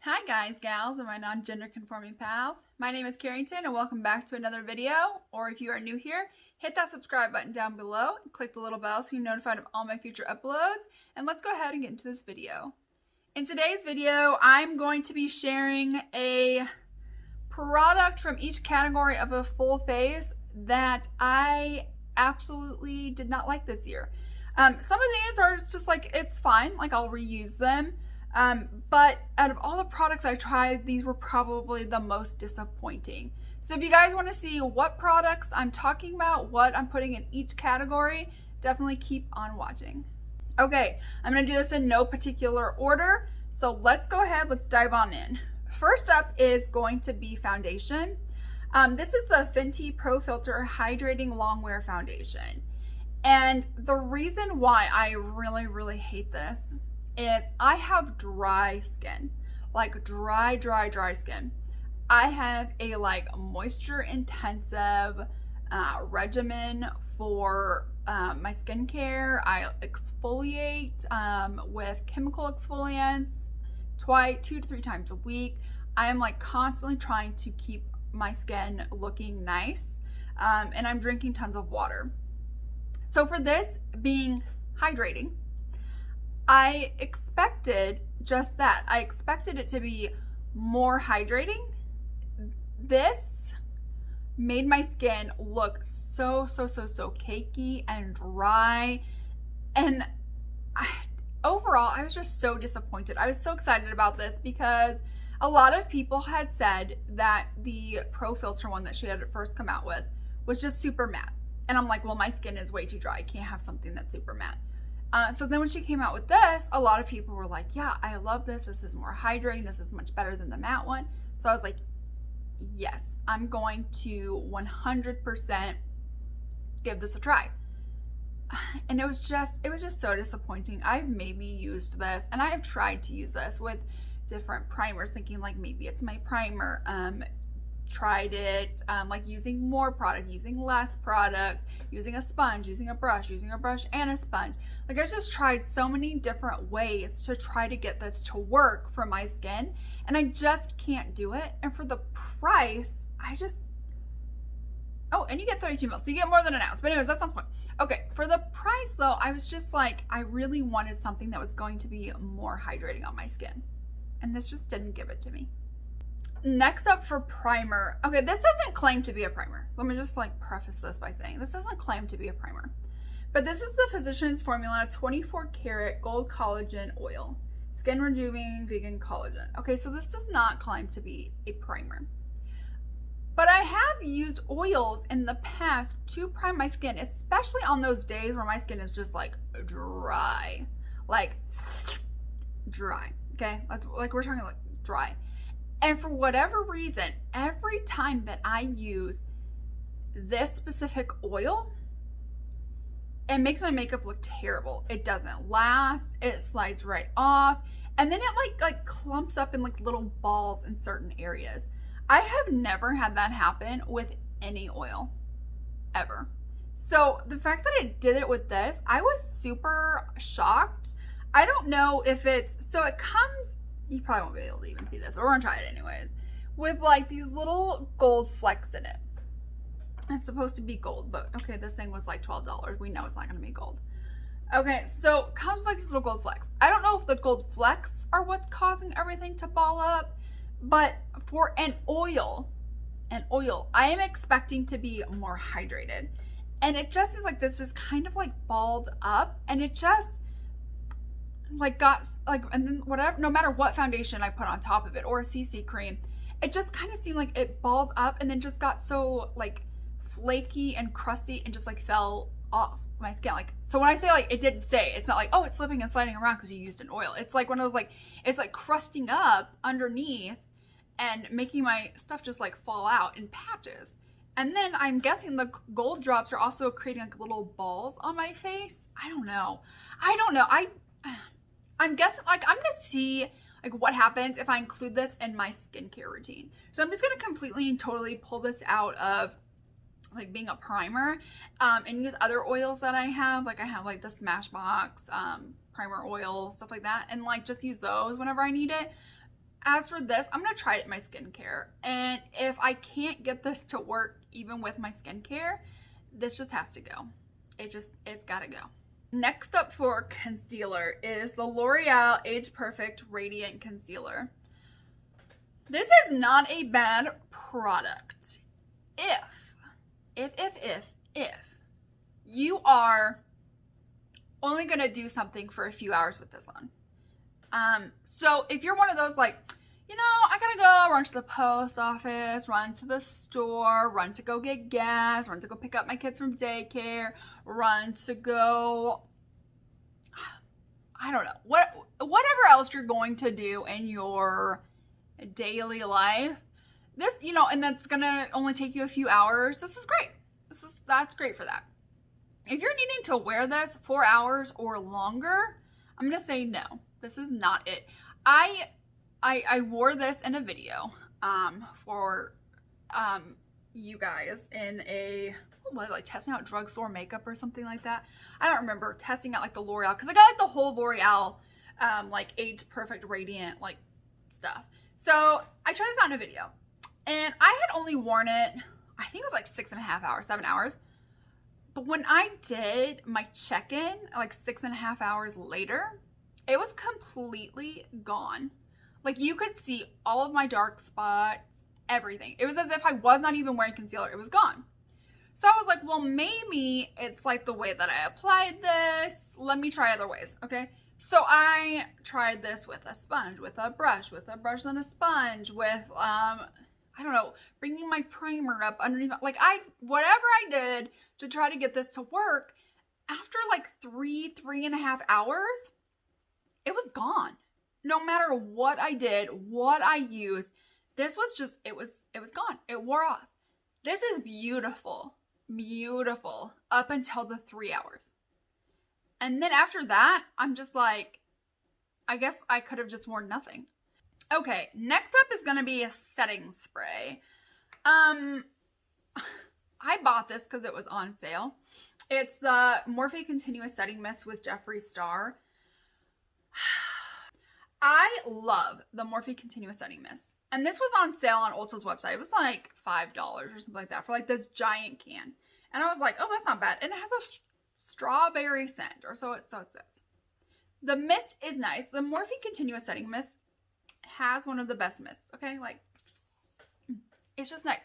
Hi guys, gals, and my non-gender conforming pals. My name is Carrington and welcome back to another video. Or if you are new here, hit that subscribe button down below and click the little bell so you're notified of all my future uploads. And let's go ahead and get into this video. In today's video, I'm going to be sharing a product from each category of a full face that I absolutely did not like this year. Some of these are just like, it's fine, like I'll reuse them. But out of all the products I tried, these were probably the most disappointing. So if you guys want to see what products I'm talking about, what I'm putting in each category, definitely keep on watching. Okay, I'm going to do this in no particular order. So let's go ahead, let's dive on in. First up is going to be foundation. This is the Fenty Pro Filter Hydrating Longwear Foundation. And the reason why I really hate this is I have dry skin, like dry skin. I have a moisture intensive regimen for my skincare. I exfoliate with chemical exfoliants 2 to 3 times a week. I am constantly trying to keep my skin looking nice, and I'm drinking tons of water. So for this being hydrating, I expected just that. I expected it to be more hydrating. This made my skin look so cakey and dry. And overall, I was just so disappointed. I was so excited about this because a lot of people had said that the Pro Filter one that she had at first come out with was just super matte. And I'm like, well, my skin is way too dry. I can't have something that's super matte. So then when she came out with this, a lot of people were like, yeah, I love this. This is more hydrating. This is much better than the matte one. So I was like, yes, I'm going to 100% give this a try. And it was just so disappointing. I've maybe used this, and I have tried to use this with different primers, thinking maybe it's my primer. Tried it using more product, using less product, using a sponge, using a brush and a sponge. I just tried so many different ways to try to get this to work for my skin, and I just can't do it. And for the price, oh, and you get 32 mils, so you get more than an ounce. But anyways, that's not the point. Okay, for the price though, I was just like, I really wanted something that was going to be more hydrating on my skin, and this just didn't give it to me. Next up for primer. Okay, this doesn't claim to be a primer. Let me just preface this by saying this doesn't claim to be a primer. But this is the Physicians Formula 24 karat gold collagen oil. Skin rejuvenating vegan collagen. Okay, so this does not claim to be a primer. But I have used oils in the past to prime my skin, especially on those days where my skin is just dry. Dry. Okay? That's we're talking dry. And for whatever reason, every time that I use this specific oil, it makes my makeup look terrible. It doesn't last, it slides right off, and then it clumps up in little balls in certain areas. I have never had that happen with any oil, ever. So the fact that it did it with this, I was super shocked. I don't know if it comes, you probably won't be able to even see this, but we're gonna try it anyways, with these little gold flecks in it. It's supposed to be gold, but okay, this thing was $12. We know it's not gonna be gold. Okay, so it comes with these little gold flecks. I don't know if the gold flecks are what's causing everything to ball up, but for an oil, I am expecting to be more hydrated. And it just is this just kind of balled up, and it just got and then whatever, no matter what foundation I put on top of it or a CC cream, it just kind of seemed like it balled up and then just got so flaky and crusty and just fell off my skin. So when I say it didn't stay, it's not oh, it's slipping and sliding around because you used an oil. It's one of those it's crusting up underneath and making my stuff just fall out in patches. And then I'm guessing the gold drops are also creating little balls on my face. I don't know. I'm guessing I'm gonna see what happens if I include this in my skincare routine. So I'm just gonna completely and totally pull this out of being a primer, and use other oils that I have. I have the Smashbox primer oil, stuff like that, and just use those whenever I need it. as for this, I'm going to try it in my skincare. And if I can't get this to work even with my skincare, this just has to go. It's got to go. Next up for concealer is the L'Oreal Age Perfect Radiant Concealer. This is not a bad product. If you are only going to do something for a few hours with this on. So if you're one of those like, you know, I gotta go run to the post office, run to the store, run to go get gas, run to go pick up my kids from daycare, run to go, I don't know, whatever else you're going to do in your daily life, this, you know, and that's gonna only take you a few hours, this is great. That's great for that. If you're needing to wear this 4 hours or longer, I'm gonna say no. This is not it. I wore this in a video for you guys in a, what was it, like testing out drugstore makeup or something like that. I don't remember, testing out like the L'Oreal, because I got like the whole L'Oreal like Age Perfect Radiant like stuff. So I tried this out in a video, and I had only worn it, I think it was like 6.5 hours, 7 hours. But when I did my check-in like 6.5 hours later, it was completely gone. Like, you could see all of my dark spots, everything. It was as if I was not even wearing concealer. It was gone. So I was like, well, maybe it's like the way that I applied this. Let me try other ways, okay? So I tried this with a sponge, with a brush and a sponge, with, I don't know, bringing my primer up underneath. Like, whatever I did to try to get this to work, after like 3.5 hours, it was gone. No matter what I did, what I used, this was just, it was gone. It wore off. This is beautiful, beautiful up until the 3 hours. And then after that, I'm just like, I guess I could have just worn nothing. Okay, next up is going to be a setting spray. I bought this because it was on sale. It's the Morphe Continuous Setting Mist with Jeffree Star. I love the Morphe Continuous Setting Mist. And this was on sale on Ulta's website. It was like $5 or something like that for like this giant can. And I was like, oh, that's not bad. And it has a strawberry scent, or so it says. The mist is nice. The Morphe Continuous Setting Mist has one of the best mists, okay? Like, it's just nice.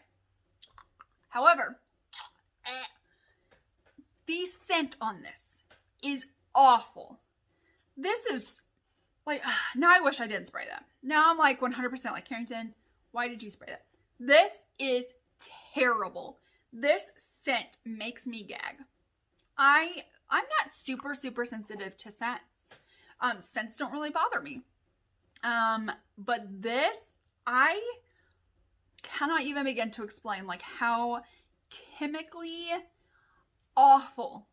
However, the scent on this is awful. This is like, now I wish I didn't spray that. Now I'm like 100% like, Carrington, why did you spray that? This is terrible. This scent makes me gag. I'm not super sensitive to scents. Scents don't really bother me. But this, I cannot even begin to explain like how chemically awful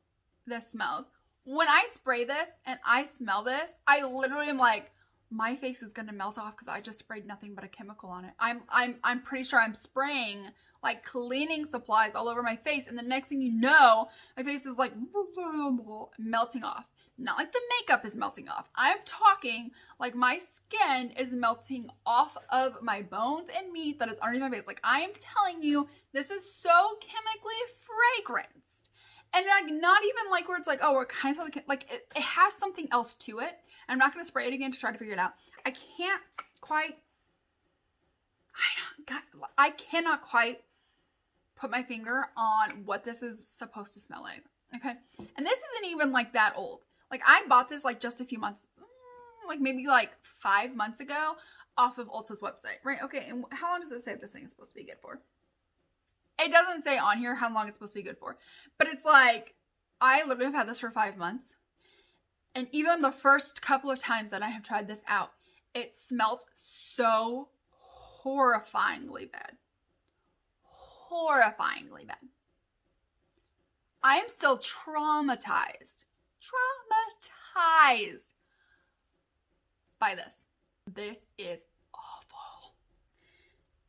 this smells. When I spray this and I smell this, I literally am like, my face is gonna melt off because I just sprayed nothing but a chemical on it. I'm pretty sure I'm spraying like cleaning supplies all over my face, and the next thing you know, my face is like melting off. Not like the makeup is melting off. I'm talking like my skin is melting off of my bones and meat that is underneath my face. Like, I am telling you, this is so chemically fragranced. And like, not even like where it's like, oh, we're kind of like it has something else to it. I'm not going to spray it again to try to figure it out. I cannot quite put my finger on what this is supposed to smell like. Okay. And this isn't even like that old. Like, I bought this like just a few months, like maybe like 5 months ago off of Ulta's website, right? Okay. And how long does it say this thing is supposed to be good for? It doesn't say on here how long it's supposed to be good for, but it's like, I literally have had this for 5 months. And even the first couple of times that I have tried this out, it smelled so horrifyingly bad. Horrifyingly bad. I am still traumatized by this. This is awful.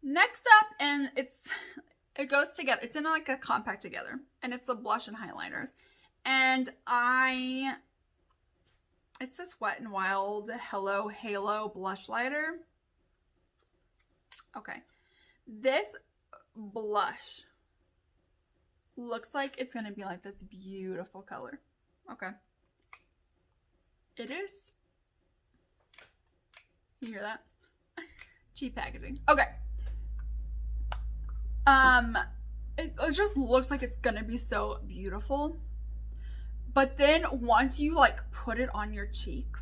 Next up, and it goes together. It's in like a compact together, and it's a blush and highliners. And it's this Wet n Wild Hello Halo blush lighter. Okay. This blush looks like it's going to be like this beautiful color. Okay. It is. You hear that? Cheap packaging. Okay. It just looks like it's going to be so beautiful. But then once you like put it on your cheeks,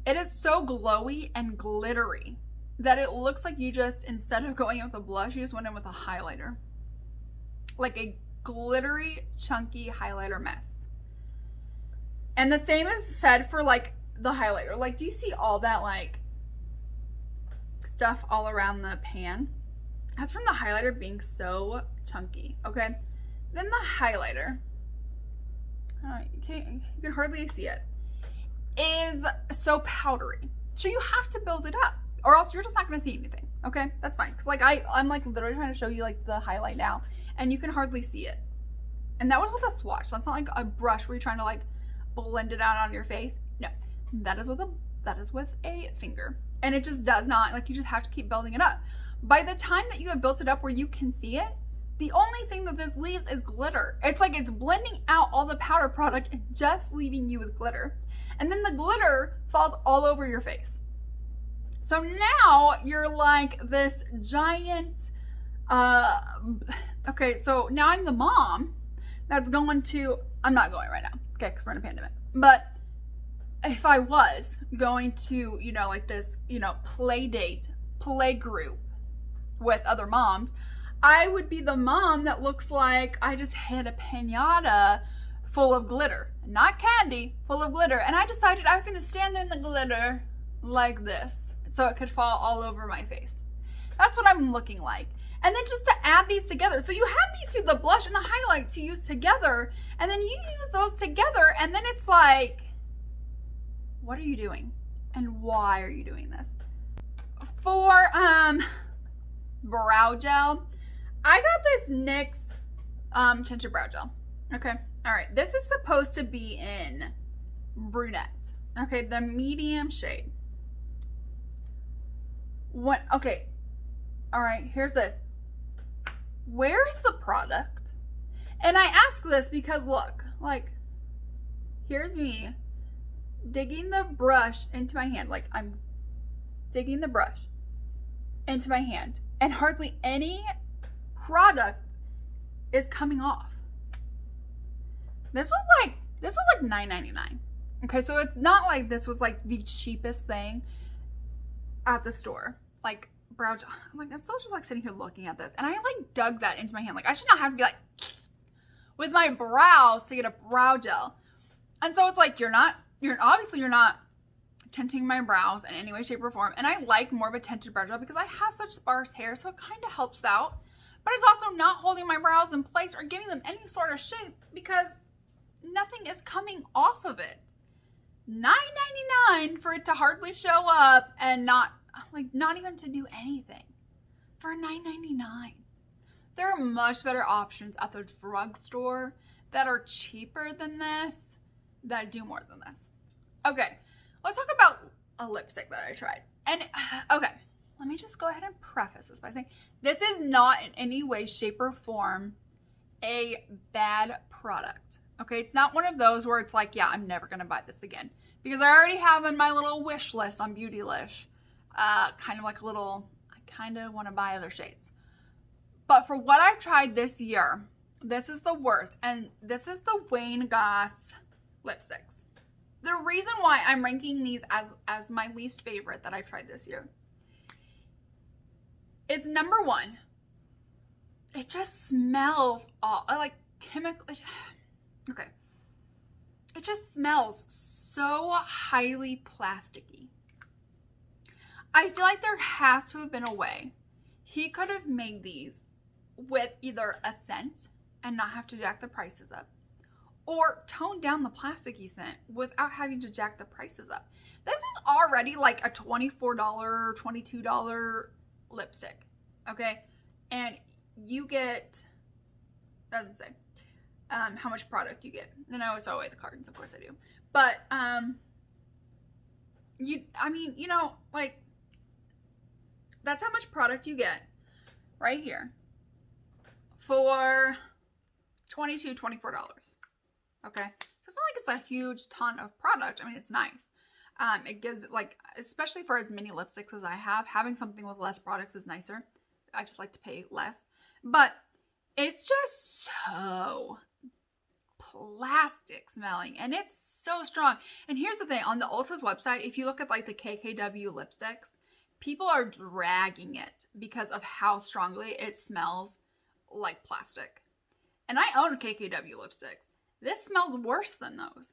it is so glowy and glittery that it looks like you just, instead of going in with a blush, you just went in with a highlighter. Like a glittery, chunky highlighter mess. And the same is said for like the highlighter. Like, do you see all that like stuff all around the pan? That's from the highlighter being so chunky, okay? Then the highlighter, you can hardly see it, is so powdery. So you have to build it up, or else you're just not gonna see anything, okay? That's fine, because like I'm like literally trying to show you like the highlight now, and you can hardly see it. And that was with a swatch. That's not like a brush where you're trying to like blend it out on your face. No, that is with a finger. And it just does not, like, you just have to keep building it up. By the time that you have built it up where you can see it, the only thing that this leaves is glitter. It's like it's blending out all the powder product and just leaving you with glitter. And then the glitter falls all over your face. So now you're like this giant, okay, so now I'm the mom that's going to, I'm not going right now, okay, because we're in a pandemic. But if I was going to, you know, like this, you know, play group with other moms, I would be the mom that looks like I just hit a piñata full of glitter. Not candy, full of glitter. And I decided I was going to stand there in the glitter like this so it could fall all over my face. That's what I'm looking like. And then just to add these together. So you have these two, the blush and the highlight, to use together. And then you use those together. And then it's like, what are you doing? And why are you doing this? For brow gel, I got this NYX tinted brow gel. Okay. All right. This is supposed to be in brunette. Okay. The medium shade. What? Okay. All right. Here's this. Where's the product? And I ask this because look, like, here's me digging the brush into my hand. Like, I'm digging the brush into my hand and hardly any product is coming off. This was like $9.99. Okay, so it's not like this was like the cheapest thing at the store. Like brow gel. I'm still just like sitting here looking at this, and I like dug that into my hand. Like, I should not have to be like with my brows to get a brow gel. And so it's like you're obviously not tinting my brows in any way, shape, or form. And I like more of a tinted brow gel because I have such sparse hair, so it kind of helps out. But it's also not holding my brows in place or giving them any sort of shape because nothing is coming off of it. $9.99 for it to hardly show up and not even to do anything for $9.99. There are much better options at the drugstore that are cheaper than this, that do more than this. Okay, let's talk about a lipstick that I tried. And okay, let me just go ahead and preface this by saying this is not in any way, shape, or form a bad product. Okay, it's not one of those where it's like, yeah, I'm never gonna buy this again, because I already have in my little wish list on Beautylish, kind of like a little, I kind of want to buy other shades. But for what I've tried this year, this is the worst, and this is the Wayne Goss lipsticks. The reason why I'm ranking these as my least favorite that I've tried this year, it's number one, it just smells like chemical. Okay. It just smells so highly plasticky. I feel like there has to have been a way he could have made these with either a scent and not have to jack the prices up, or tone down the plasticky scent without having to jack the prices up. This is already like a $24, $22 lipstick, okay? And you get, doesn't say how much product you get. And I always throw away the cartons, of course I do. But, like, That's how much product you get right here for $22, $24. Okay, so it's not like it's a huge ton of product. I mean, it's nice. It gives, like, especially for as many lipsticks as I have, having something with less products is nicer. I just like to pay less. But it's just so plastic smelling, and it's so strong. And here's the thing, on the Ulta's website, if you look at like the KKW lipsticks, people are dragging it because of how strongly it smells like plastic. And I own KKW lipsticks. This smells worse than those.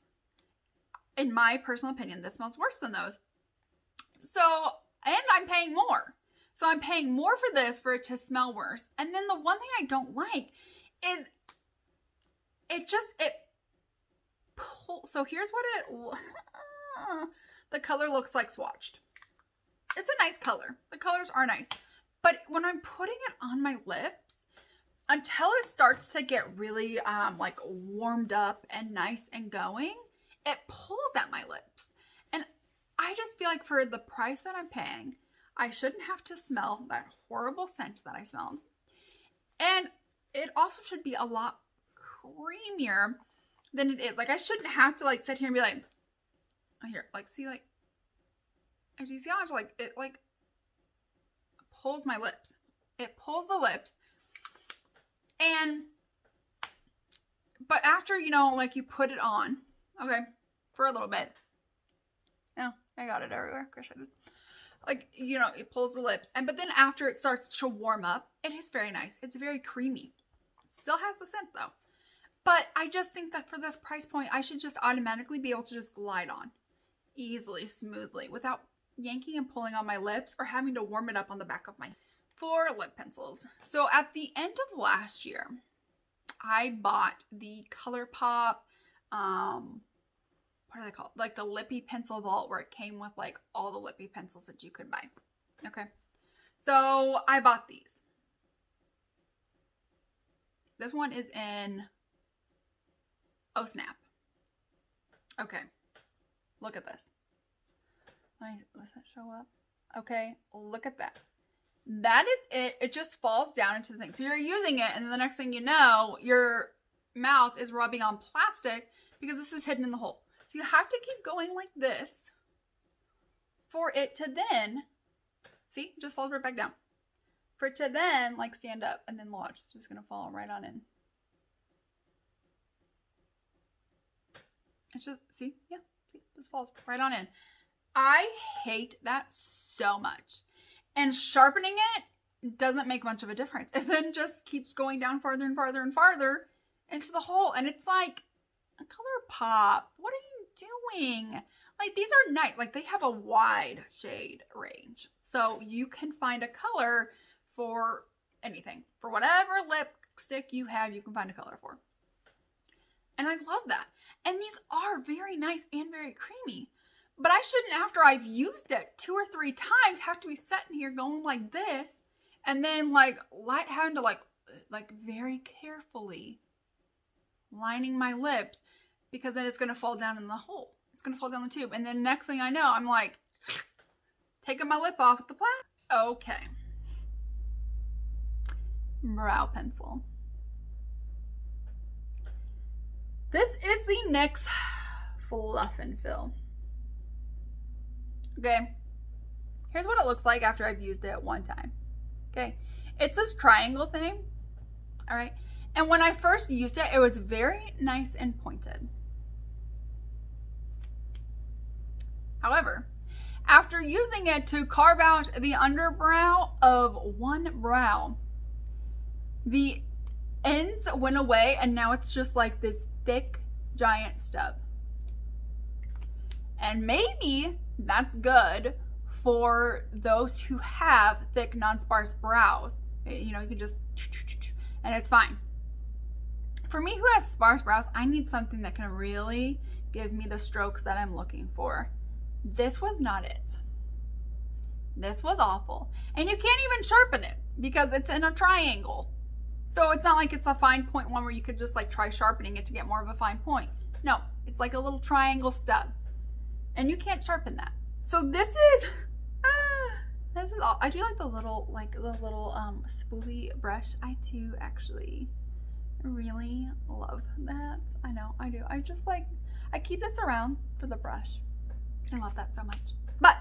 In my personal opinion, this smells worse than those. So, and I'm paying more. So I'm paying more for this for it to smell worse. And then the one thing I don't like is so here's what the color looks like swatched. It's a nice color. The colors are nice. But when I'm putting it on my lips, until it starts to get really like warmed up and nice and going, it pulls at my lips. And I just feel like for the price that I'm paying, I shouldn't have to smell that horrible scent that I smelled. And it also should be a lot creamier than it is. Like, I shouldn't have to like sit here and be like, oh, here, like, see, like, do you see how much like it like pulls my lips? It pulls the lips. And but after, you know, like, you put it on, okay, for a little bit. Oh, I got it everywhere. Gosh, I did. Like, you know, it pulls the lips. But then after it starts to warm up, it is very nice. It's very creamy. It still has the scent though. But I just think that for this price point, I should just automatically be able to just glide on easily, smoothly, without yanking and pulling on my lips or having to warm it up on the back of my head. For lip pencils. So at the end of last year, I bought the ColourPop, what are they called? Like the Lippy Pencil Vault, where it came with like all the lippy pencils that you could buy. Okay. So I bought these. This one is in, oh snap. Okay. Look at this. Let that show up? Okay. Look at that. That is it. It just falls down into the thing. So you're using it, and then the next thing you know, your mouth is rubbing on plastic because this is hidden in the hole. So you have to keep going like this for it to then, see, it just falls right back down. For it to then like stand up and then watch. It's just going to fall right on in. It's just, see, yeah, see, this falls right on in. I hate that so much. And sharpening it doesn't make much of a difference. It then just keeps going down farther and farther and farther into the hole. And it's like, ColourPop, what are you doing? Like, these are nice. Like, they have a wide shade range. So you can find a color for anything. For whatever lipstick you have, you can find a color for. And I love that. And these are very nice and very creamy. But I shouldn't, after I've used it 2 or 3 times, have to be sitting here going like this. And then like having to like very carefully lining my lips, because then it's going to fall down in the hole. It's going to fall down the tube. And then next thing I know, I'm like taking my lip off with the plastic. Okay. Brow pencil. This is the NYX Fluff and Fill. Okay, here's what it looks like after I've used it one time. Okay, it's this triangle thing, all right? And when I first used it, it was very nice and pointed. However, after using it to carve out the underbrow of one brow, the ends went away and now it's just like this thick, giant stub. And maybe that's good for those who have thick, non-sparse brows. You know, you can just, and it's fine. For me, who has sparse brows, I need something that can really give me the strokes that I'm looking for. This was not it. This was awful. And you can't even sharpen it because it's in a triangle. So it's not like it's a fine point one where you could just like try sharpening it to get more of a fine point. No, it's like a little triangle stub. And you can't sharpen that. So this is is all, I do like the little spoolie brush. I do actually really love that. I know, I do. I just like, I keep this around for the brush. I love that so much. But,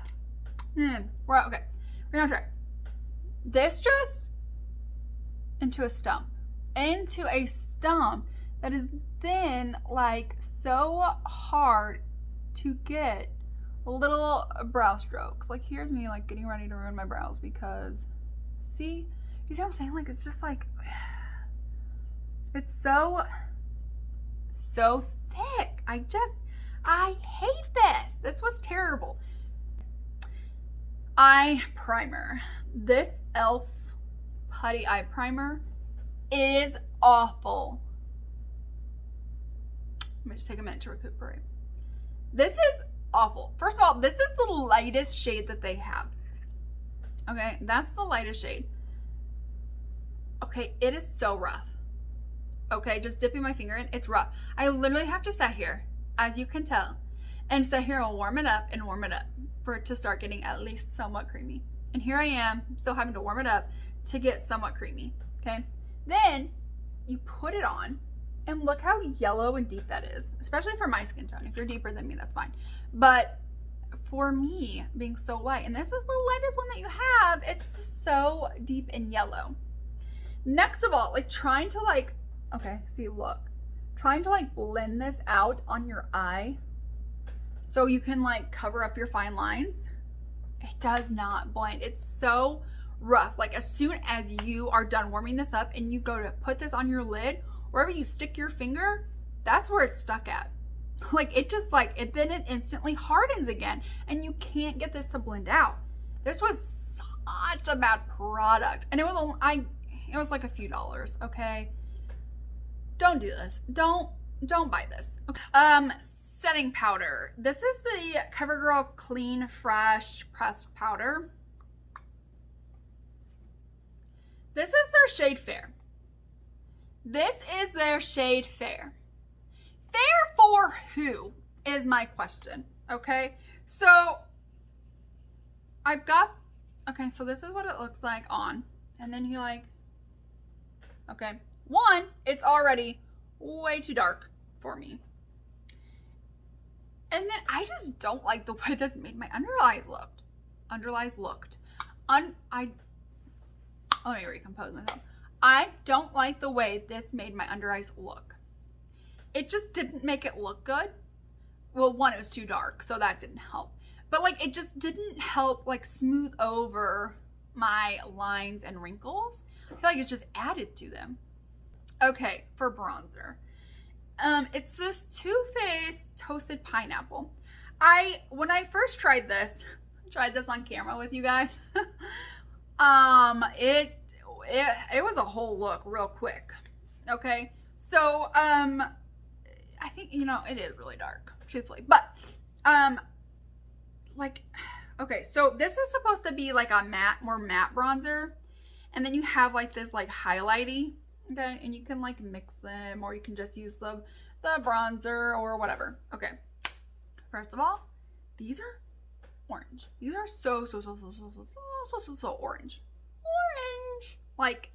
we're okay. We're gonna try. This just into a stump. Into a stump that is then like so hard to get little brow strokes. Like here's me like getting ready to ruin my brows because, see, you see what I'm saying? Like it's just like, it's so thick. I hate this. This was terrible. Eye primer. This e.l.f. putty eye primer is awful. Let me just take a minute to recuperate. This is awful. First of all, this is the lightest shade that they have. Okay, that's the lightest shade. Okay, it is so rough. Okay, just dipping my finger in, it's rough. I literally have to sit here, as you can tell, and sit here and warm it up for it to start getting at least somewhat creamy. And here I am, still having to warm it up to get somewhat creamy, okay? Then you put it on, and look how yellow and deep that is, especially for my skin tone. If you're deeper than me, that's fine. But for me, being so light, and this is the lightest one that you have, it's so deep and yellow. Next of all, like trying to like, okay, see, look. Trying to like blend this out on your eye so you can like cover up your fine lines. It does not blend. It's so rough. Like as soon as you are done warming this up and you go to put this on your lid, wherever you stick your finger, that's where it's stuck at. Like it just like, then it instantly hardens again and you can't get this to blend out. This was such a bad product. And it was like a few dollars, okay? Don't do this. Don't buy this. Okay. Setting powder. This is the CoverGirl Clean Fresh Pressed Powder. This is their shade Fair. This is their shade Fair. Fair for who is my question, okay? So I've got, okay, so this is what it looks like on. And then you like, okay. One, it's already way too dark for me. And then I just don't like the way this made my under eyes looked. Let me recompose myself. I don't like the way this made my under eyes look. It just didn't make it look good. Well, one, it was too dark, so that didn't help. But like, it just didn't help like smooth over my lines and wrinkles. I feel like it just added to them. Okay, for bronzer. It's this Too Faced Toasted Pineapple. When I first tried this on camera with you guys, it was a whole look real quick. Okay, so I think, you know, it is really dark, truthfully, but like, okay, so this is supposed to be like a more matte bronzer, and then you have like this like highlighty. Okay, and you can like mix them, or you can just use the bronzer or whatever. Okay, first of all, these are orange. These are so orange. Like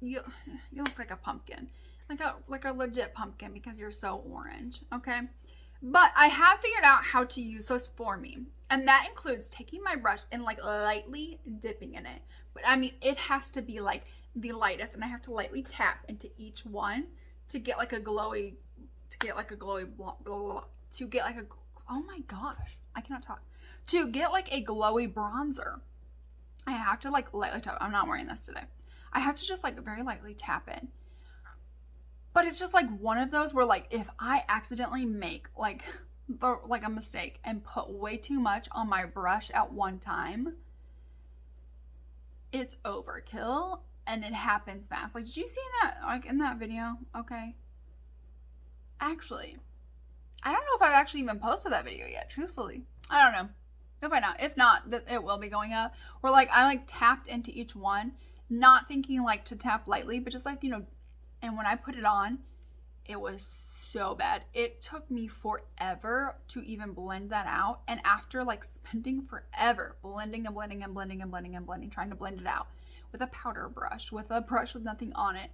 you look like a pumpkin, like a legit pumpkin, because you're so orange. Okay, but I have figured out how to use those for me, and that includes taking my brush and like lightly dipping in it. But I mean, it has to be like the lightest, and I have to lightly tap into each one to get like a glowy, oh my gosh, I cannot talk. To get like a glowy bronzer, I have to like lightly tap. I'm not wearing this today. I have to just like very lightly tap in. But it's just like one of those where like if I accidentally make like a mistake and put way too much on my brush at one time, it's overkill. And it happens fast. Like, did you see that, like, in that video? Okay. Actually, I don't know if I've actually even posted that video yet, truthfully. I don't know. You'll find out. If not, it will be going up. Or, like, I, like, tapped into each one, not thinking, like, to tap lightly, but just, like, you know, and when I put it on, it was so bad. It took me forever to even blend that out. And after like spending forever blending and blending and blending and blending and blending, trying to blend it out with a powder brush, with a brush with nothing on it,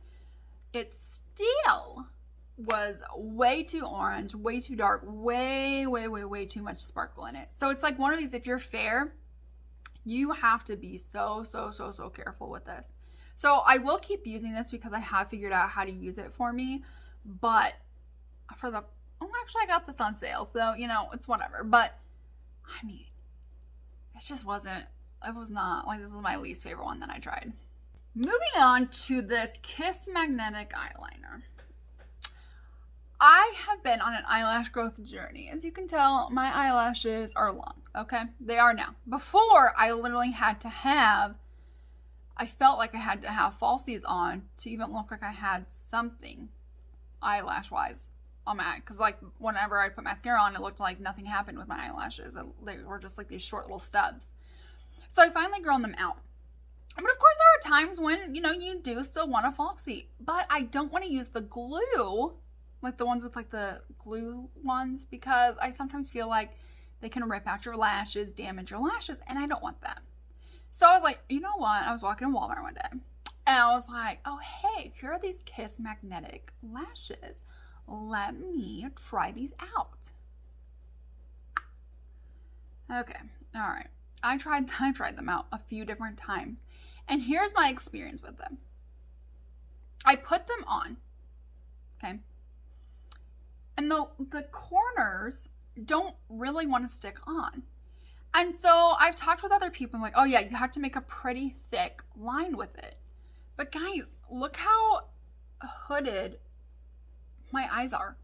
it still was way too orange, way too dark, way too much sparkle in it. So it's like one of these, if you're fair, you have to be so careful with this. So I will keep using this because I have figured out how to use it for me. But for the, oh, actually I got this on sale, so you know, it's whatever. But I mean, it just wasn't, it was not, like, this is my least favorite one that I tried. Moving on to this Kiss Magnetic Eyeliner. I have been on an eyelash growth journey. As you can tell, my eyelashes are long, okay? They are now. Before, I literally had to have, I felt like I had to have falsies on to even look like I had something eyelash-wise on my eye. Because, like, whenever I put mascara on, it looked like nothing happened with my eyelashes. They were just like these short little stubs. So I finally grown them out. But of course, there are times when, you know, you do still want a falsie. But I don't want to use the glue, like the ones with like the glue ones, because I sometimes feel like they can rip out your lashes, damage your lashes, and I don't want that. So I was like, you know what? I was walking in Walmart one day, and I was like, oh, hey, here are these Kiss Magnetic lashes. Let me try these out. Okay, all right. I tried them out a few different times, and here's my experience with them. I put them on, okay? And the corners don't really want to stick on. And so I've talked with other people, I'm like, oh yeah, you have to make a pretty thick line with it. But guys, look how hooded my eyes are.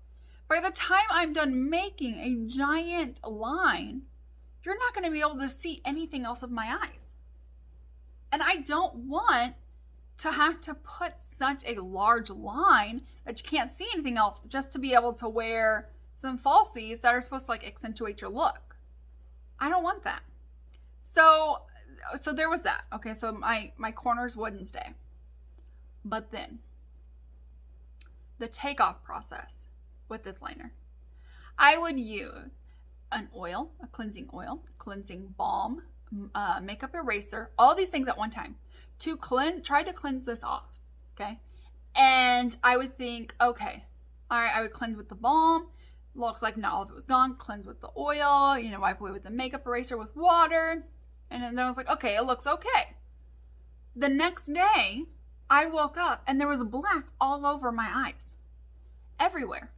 By the time I'm done making a giant line, you're not going to be able to see anything else of my eyes. And I don't want to have to put such a large line that you can't see anything else just to be able to wear some falsies that are supposed to like accentuate your look. I don't want that. So there was that. Okay, so my corners wouldn't stay. But then the takeoff process with this liner, I would use an oil, a cleansing oil, cleansing balm, makeup eraser, all these things at one time to try to cleanse this off. Okay. And I would think, okay, all right, I would cleanse with the balm. Looks like not all of it was gone. Cleanse with the oil, you know, wipe away with the makeup eraser with water. And then I was like, okay, it looks okay. The next day, I woke up and there was black all over my eyes. Everywhere.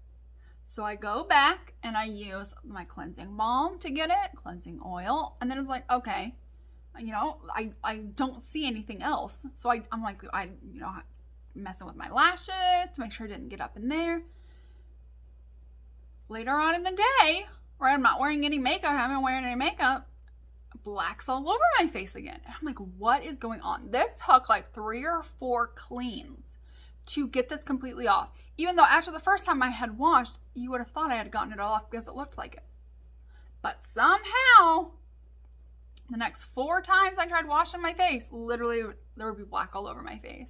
So I go back and I use my cleansing balm to get it, cleansing oil. And then it's like, okay, you know, I don't see anything else. So I'm like, you know, messing with my lashes to make sure it didn't get up in there. Later on in the day, where I'm not wearing any makeup, I haven't wearing any makeup, black's all over my face again. And I'm like, what is going on? This took like 3 or 4 cleans to get this completely off. Even though after the first time I had washed, you would have thought I had gotten it all off because it looked like it. But somehow, the next 4 times I tried washing my face, literally there would be black all over my face.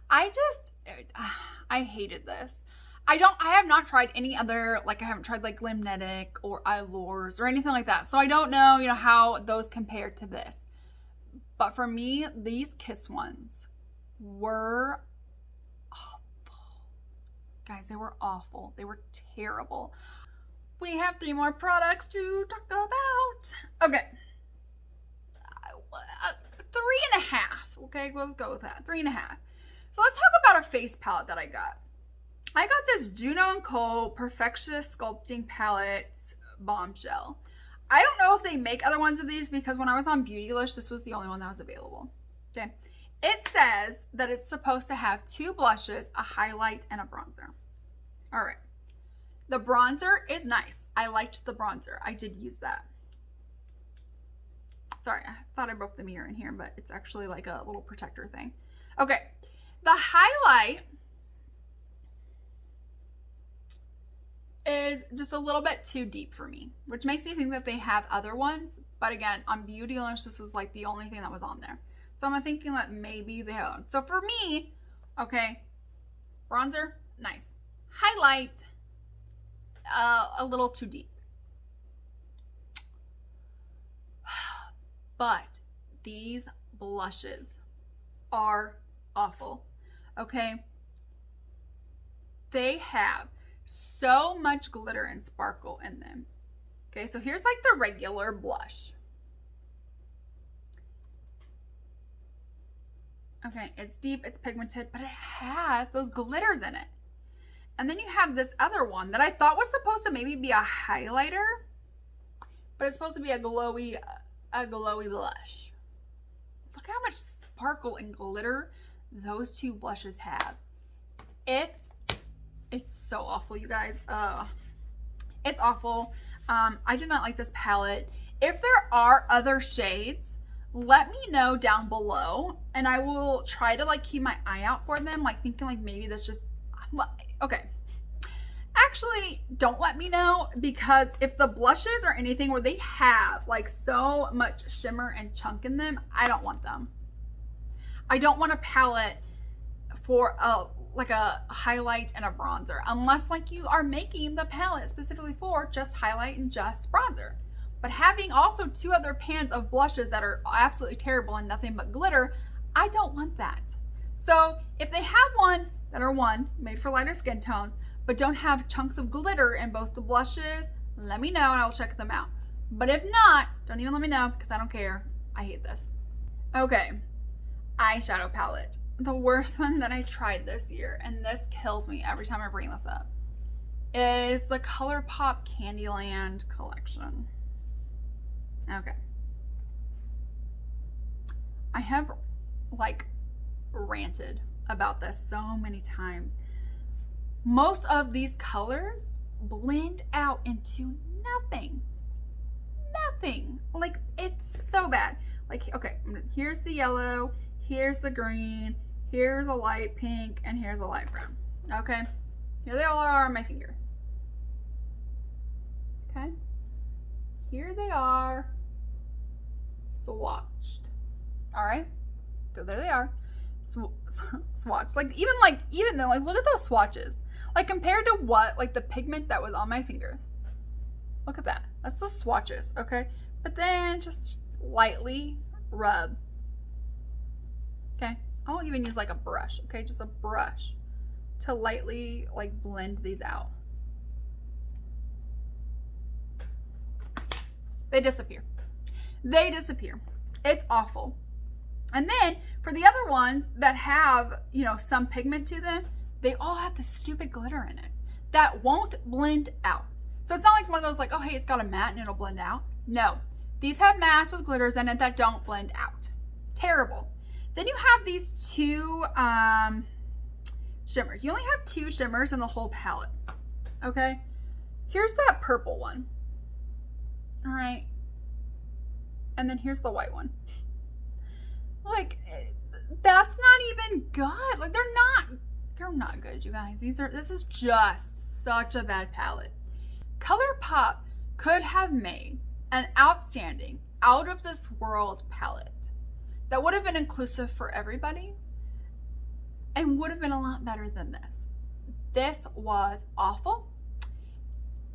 I hated this. I have not tried any other, like I haven't tried like Glamnetic or Eyelures or anything like that. So I don't know, you know, how those compare to this. But for me, these Kiss ones were awful. Guys, they were awful. They were terrible. We have 3 more products to talk about. Okay. 3.5. Okay, we'll go with that. 3.5. So let's talk about a face palette that I got. I got this Juno & Co. Perfectionist Sculpting Palette Bombshell. I don't know if they make other ones of these because when I was on Beautylish, this was the only one that was available. Okay. It says that it's supposed to have 2 blushes, a highlight, and a bronzer. All right. The bronzer is nice. I liked the bronzer. I did use that. Sorry, I thought I broke the mirror in here, but it's actually like a little protector thing. Okay. The highlight is just a little bit too deep for me, which makes me think that they have other ones. But again, on Beautylish, this was like the only thing that was on there. So I'm thinking that maybe they have one. So for me, okay, bronzer, nice. Highlight, a little too deep. But these blushes are awful, okay? They have so much glitter and sparkle in them. Okay, so here's like the regular blush. Okay, it's deep, it's pigmented, but it has those glitters in it. And then you have this other one that I thought was supposed to maybe be a highlighter, but it's supposed to be a glowy blush. Look how much sparkle and glitter those two blushes have. It's so awful, you guys. It's awful. I did not like this palette. If there are other shades, let me know down below, and I will try to like keep my eye out for them, like thinking like maybe this just, okay. Actually, don't let me know, because if the blushes are anything where they have like so much shimmer and chunk in them, I don't want them. I don't want a palette for like a highlight and a bronzer, unless like you are making the palette specifically for just highlight and just bronzer. But having also two other pans of blushes that are absolutely terrible and nothing but glitter, I don't want that. So if they have ones that are made for lighter skin tones, but don't have chunks of glitter in both the blushes, let me know and I'll check them out. But if not, don't even let me know, because I don't care. I hate this. Okay, eyeshadow palette. The worst one that I tried this year, and this kills me every time I bring this up, is the ColourPop Candyland collection. Okay. I have like ranted about this so many times. Most of these colors blend out into nothing. Nothing. Like, it's so bad. Like, okay, here's the yellow, here's the green, here's a light pink, and here's a light brown. Okay? Here they all are on my finger. Okay? Here they are swatched. Alright? So there they are. Swatched. Even though, look at those swatches. Like, compared to what? Like, the pigment that was on my finger. Look at that. That's the swatches, okay? But then just lightly rub. Okay? I won't even use like a brush, okay? Just a brush to lightly like blend these out. They disappear. They disappear. It's awful. And then for the other ones that have, you know, some pigment to them, they all have this stupid glitter in it that won't blend out. So it's not like one of those like, oh, hey, it's got a matte and it'll blend out. No, these have mattes with glitters in it that don't blend out. Terrible. Then you have these two shimmers. You only have two shimmers in the whole palette. Okay. Here's that purple one. All right. And then here's the white one. Like, that's not even good. Like, they're not good, you guys. This is just such a bad palette. ColourPop could have made an outstanding, out of this world palette that would have been inclusive for everybody and would have been a lot better than this. This was awful,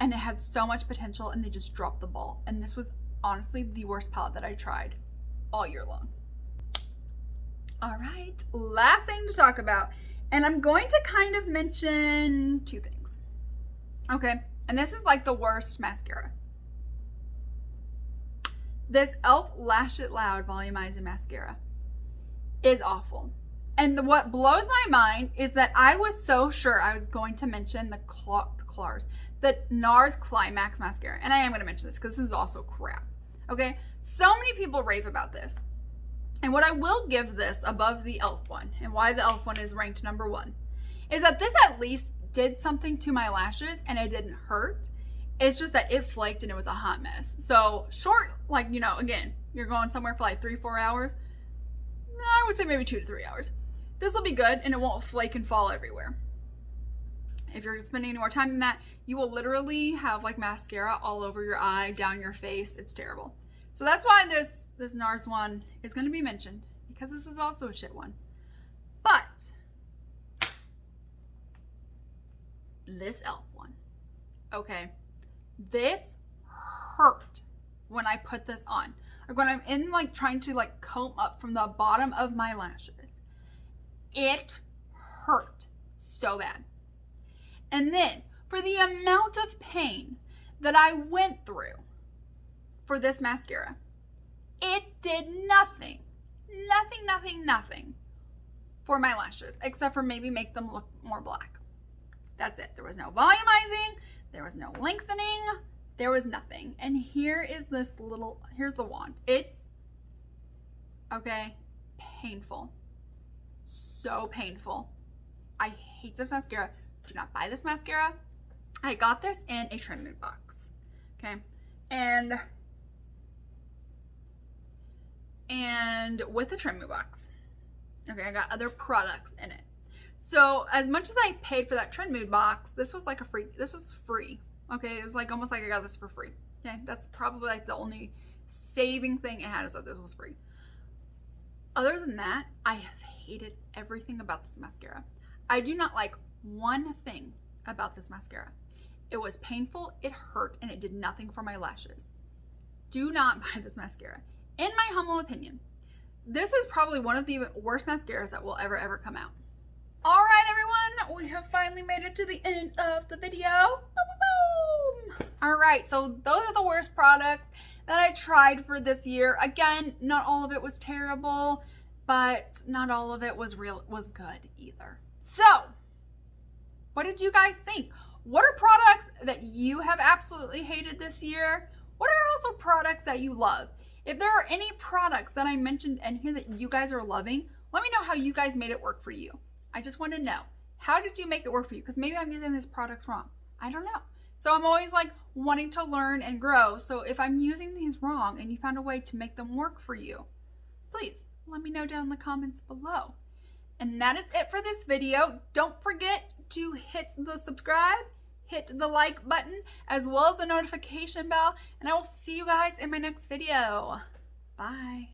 and it had so much potential, and they just dropped the ball. And this was honestly the worst palette that I tried all year long. All right, last thing to talk about, and I'm going to kind of mention two things. Okay, and this is like the worst mascara. This e.l.f. Lash It Loud Volumizing Mascara is awful. And what blows my mind is that I was so sure I was going to mention the NARS Climax Mascara. And I am going to mention this because this is also crap. Okay? So many people rave about this. And what I will give this above the e.l.f. one, and why the e.l.f. one is ranked number 1, is that this at least did something to my lashes and it didn't hurt. It's just that it flaked and it was a hot mess. So short, like, you know, again, you're going somewhere for like 3-4 hours. I would say maybe 2 to 3 hours. This will be good and it won't flake and fall everywhere. If you're spending any more time than that, you will literally have like mascara all over your eye, down your face. It's terrible. So that's why this NARS one is going to be mentioned, because this is also a shit one. But this e.l.f. one Okay, this hurt when I put this on. Like when I'm in like trying to like comb up from the bottom of my lashes, it hurt so bad. And then for the amount of pain that I went through for this mascara, it did nothing for my lashes, except for maybe make them look more black. That's it. There was no volumizing, there was no lengthening, there was nothing. And here is this little, here's the wand. It's, okay, painful. So painful. I hate this mascara. Do not buy this mascara. I got this in a trim mood box. Okay. And with the trim mood box, okay, I got other products in it. So as much as I paid for that trim mood box, this was like this was free. Okay, it was like almost like I got this for free. Okay, that's probably like the only saving thing it had, is that this was free. Other than that, I have hated everything about this mascara. I do not like one thing about this mascara. It was painful, it hurt, and it did nothing for my lashes. Do not buy this mascara. In my humble opinion, this is probably one of the worst mascaras that will ever come out. All right, everyone, we have finally made it to the end of the video. Boom, boom. All right, so those are the worst products that I tried for this year. Again, not all of it was terrible, but not all of it was good either. So, what did you guys think? What are products that you have absolutely hated this year? What are also products that you love? If there are any products that I mentioned in here that you guys are loving, let me know how you guys made it work for you. I just want to know, how did you make it work for you? Because maybe I'm using these products wrong. I don't know. So I'm always like wanting to learn and grow. So if I'm using these wrong and you found a way to make them work for you, please let me know down in the comments below. And that is it for this video. Don't forget to hit the subscribe, hit the like button, as well as the notification bell. And I will see you guys in my next video. Bye.